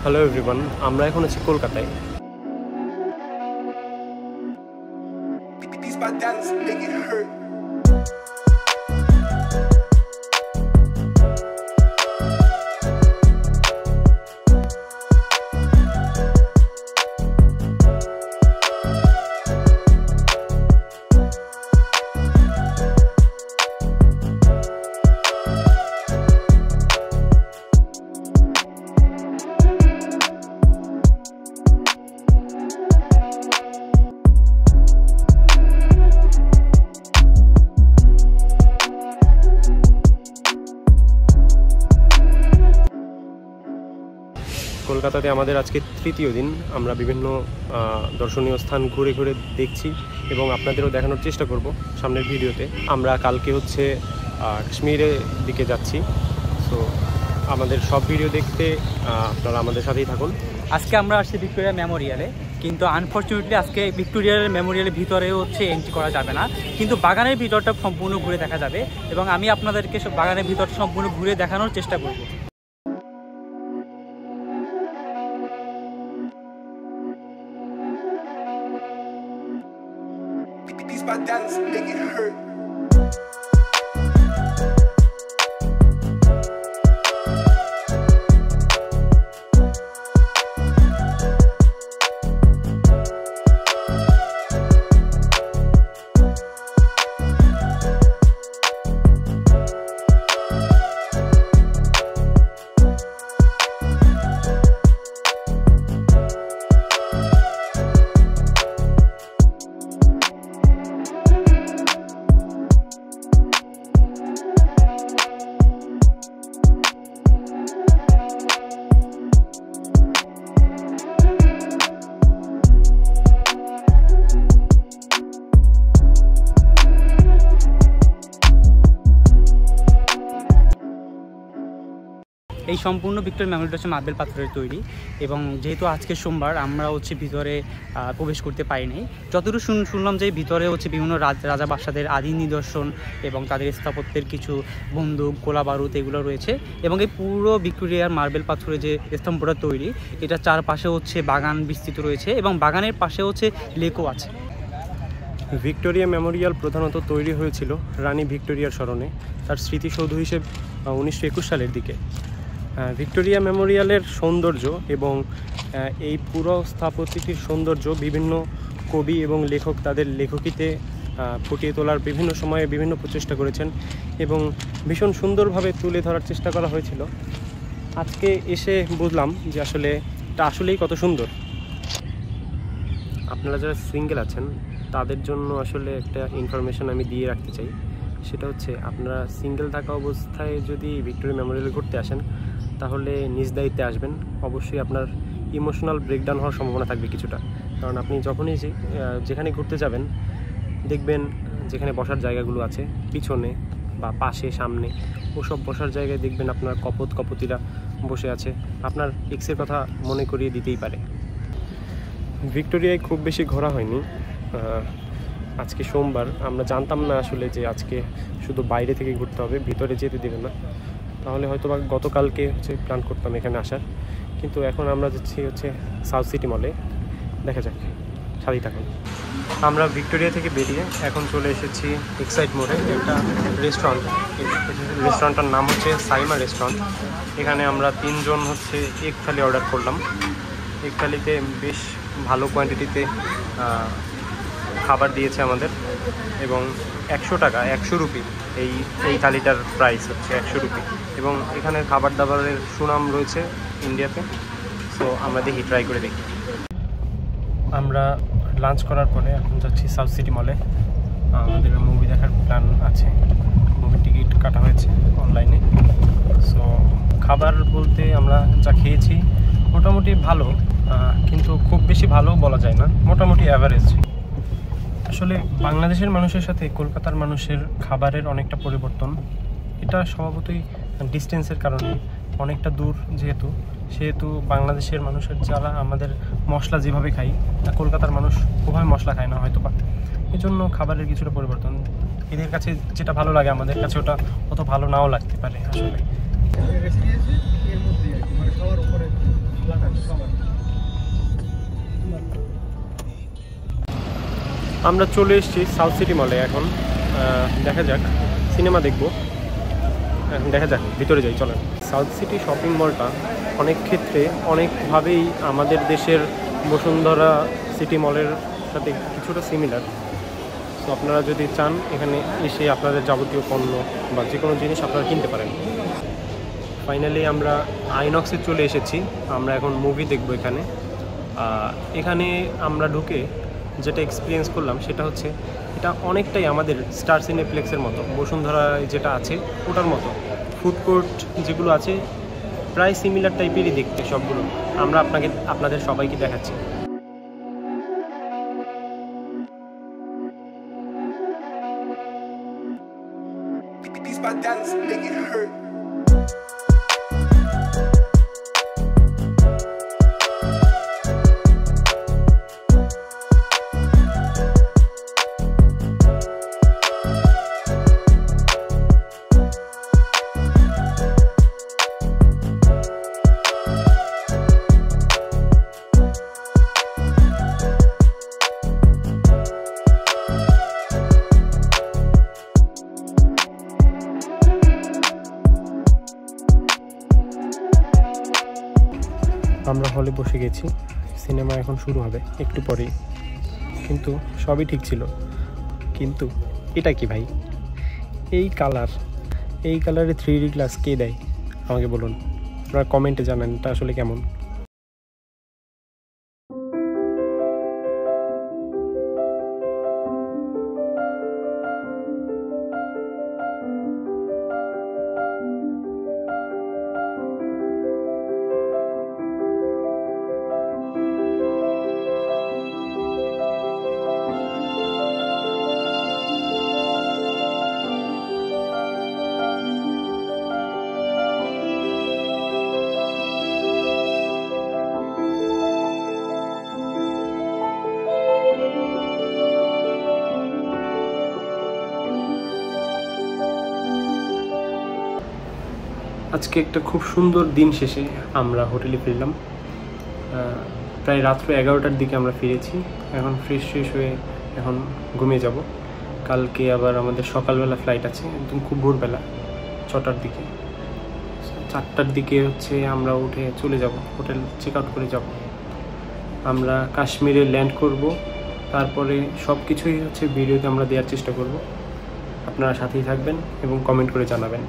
Hello everyone, আমরা এখন আছি কলকাতায়। কলকাতাতে আমাদের আজকে তৃতীয় দিন। আমরা বিভিন্ন দর্শনীয় স্থান ঘুরে ঘুরে দেখছি এবং আপনাদেরও দেখানোর চেষ্টা করব সামনের ভিডিওতে। আমরা কালকে হচ্ছে কাশ্মীরের দিকে যাচ্ছি। সো আমাদের সব ভিডিও দেখতে আপনারা আমাদের সাথেই থাকুন। আজকে আমরা আসছি ভিক্টোরিয়া মেমোরিয়ালে, কিন্তু আনফর্চুনেটলি আজকে ভিক্টোরিয়ার মেমোরিয়ালের ভিতরেও এন্ট্রি করা যাবে না, কিন্তু বাগানের ভিতরটা সম্পূর্ণ ঘুরে দেখা যাবে এবং আমি আপনাদেরকে বাগানের ভিতরটা সম্পূর্ণ ঘুরে দেখানোর চেষ্টা করব। My dance make it hurt. এই সম্পূর্ণ ভিক্টোরিয়া মেমোরিয়ালটা হচ্ছে মার্বেল পাথরের তৈরি এবং যেহেতু আজকে সোমবার আমরা ভিতরে প্রবেশ করতে পারিনি। যতটুকু শুনলাম যে ভিতরে বিভিন্ন রাজা বাদশাদের আদি নিদর্শন এবং তাদের স্থাপত্যের কিছু বন্দুক, গোলা বারুদ এগুলো রয়েছে এবং এই পুরো ভিক্টোরিয়ার মার্বেল পাথরের যে স্তম্ভটা তৈরি, এটা চারপাশে বাগান বিস্তৃত রয়েছে এবং বাগানের পাশে লেকও আছে। ভিক্টোরিয়া মেমোরিয়াল প্রধানত তৈরি হয়েছিল রানী ভিক্টোরিয়ার স্মরণে, তার স্মৃতিসৌধ হিসেবে 1921 সালের দিকে। ভিক্টোরিয়া মেমোরিয়ালের সৌন্দর্য এবং এই পুরো স্থাপত্যটির সৌন্দর্য বিভিন্ন কবি এবং লেখক তাদের লেখকিতে ফুটিয়ে তোলার বিভিন্ন সময়ে বিভিন্ন প্রচেষ্টা করেছেন এবং ভীষণ সুন্দরভাবে তুলে ধরার চেষ্টা করা হয়েছিল। আজকে এসে বুঝলাম যে এটা আসলেই কত সুন্দর। আপনারা যারা সিঙ্গেল আছেন তাদের জন্য একটা ইনফরমেশন আমি দিয়ে রাখতে চাই। সেটা হচ্ছে, আপনারা সিঙ্গেল থাকা অবস্থায় যদি ভিক্টোরিয়া মেমোরিয়ালে ঘুরতে আসেন তাহলে নিজ দায়িত্বে আসবেন। অবশ্যই আপনার ইমোশনাল ব্রেকডাউন হওয়ার সম্ভাবনা থাকবে কিছুটা, কারণ আপনি যখনই যেখানে ঘুরতে যাবেন দেখবেন যেখানে বসার জায়গাগুলো আছে পিছনে বা পাশে সামনে, ওসব বসার জায়গায় দেখবেন আপনার কপতিরা বসে আছে, আপনার এক্সের কথা মনে করিয়ে দিতেই পারে। ভিক্টোরিয়ায় খুব বেশি ঘোরা হয়নি। আজকে সোমবার, আমরা জানতাম না যে আজকে শুধু বাইরে থেকে ঘুরতে হবে, ভিতরে যেতে দেবে না। তাহলে হয়তো বা গতকালকে প্ল্যান করতাম এখানে আসার, কিন্তু এখন আমরা যাচ্ছি সাউথ সিটি মলে। দেখা যাক, সাথেই থাকুন। আমরা ভিক্টোরিয়া থেকে বেরিয়ে এখন চলে এসেছি এক্সাইড মোড়ে, একটা রেস্টুরেন্টটার নাম সাইমা রেস্টুরেন্ট। এখানে আমরা 3 জন এক থালি অর্ডার করলাম। এক থালিতে বেশ ভালো কোয়ান্টিটিতে খাবার দিয়েছে আমাদের এবং 100 টাকা, 100 রুপি এই থালিটার প্রাইস 100 রুপি। এবং এখানে খাবার দাবারের সুনাম রয়েছে ইন্ডিয়াতে। সো আমরা ট্রাই করে দেখি। আমরা লাঞ্চ করার পরে এখন যাচ্ছি সাউথ সিটি মলে। আমাদের মুভি দেখার প্ল্যান আছে, মুভির টিকিট কাটা হয়েছে অনলাইনে। সো খাবার বলতে আমরা যা খেয়েছি মোটামুটি ভালো, কিন্তু খুব বেশি ভালো বলা যায় না, মোটামুটি অ্যাভারেজ। বাংলাদেশের মানুষের সাথে কলকাতার মানুষের খাবারের অনেকটা পরিবর্তন। এটা স্বভাবতই ডিস্টেন্সের কারণে, অনেকটা দূর সেহেতু বাংলাদেশের মানুষের যারা আমাদের মশলা যেভাবে খাই, কলকাতার মানুষ ওভাবে মশলা খায় না হয়তো বা, এই জন্য খাবারের কিছুটা পরিবর্তন। এদের কাছে যেটা ভালো লাগে আমাদের কাছে ওটা অত ভালো নাও লাগতে পারে। আমরা চলে এসেছি সাউথ সিটি মলে। এখন দেখা যাক, সিনেমা দেখব, দেখা যাক, ভিতরে যাই চলেন। সাউথ সিটি শপিং মলটা অনেক ক্ষেত্রে অনেকভাবেই আমাদের দেশের বসুন্ধরা সিটি মলের সাথে কিছুটা সিমিলার। তো আপনারা যদি চান এখানে এসে আপনাদের যাবতীয় পণ্য বা যে কোনো জিনিস আপনারা কিনতে পারেন। ফাইনালি আমরা আইনক্সে চলে এসেছি। আমরা এখন মুভি দেখব এখানে। এখানে আমরা ঢুকে যেটা এক্সপিরিয়েন্স করলাম সেটা হচ্ছে, এটা অনেকটাই আমাদের স্টার সিনেপ্লেক্সের মতো, বসুন্ধরায় যেটা আছে ওটার মতো। ফুড কোর্ট যেগুলো আছে প্রায় সিমিলার টাইপেরই দেখতে সবগুলো। আমরা আপনাদের সবাইকে দেখাচ্ছি। These bad dance make it hurt. আমরা হলে বসে গেছি, সিনেমা এখন শুরু হবে একটু পরেই। কিন্তু সবই ঠিক ছিল, কিন্তু এটা কি ভাই, এই কালারে 3D গ্লাস কে দেয় আমাকে বলুন, আপনারা কমেন্টে জানান এটা আসলে কেমন। আজকে একটা খুব সুন্দর দিন শেষে আমরা হোটেলে ফিরলাম। প্রায় রাত্র 11টার দিকে আমরা ফিরেছি। এখন ফ্রেশ হয়ে এখন ঘুমিয়ে যাব। কালকে আবার আমাদের সকালবেলা ফ্লাইট আছে, একদম খুব ভোরবেলা 6টার দিকে। 4টার দিকে হচ্ছে আমরা উঠে চলে যাব, হোটেল চেক আউট করে যাব। আমরা কাশ্মীরে ল্যান্ড করব, তারপরে সব কিছুই হচ্ছে ভিডিওতে আমরা দেওয়ার চেষ্টা করব। আপনারা সাথেই থাকবেন এবং কমেন্ট করে জানাবেন।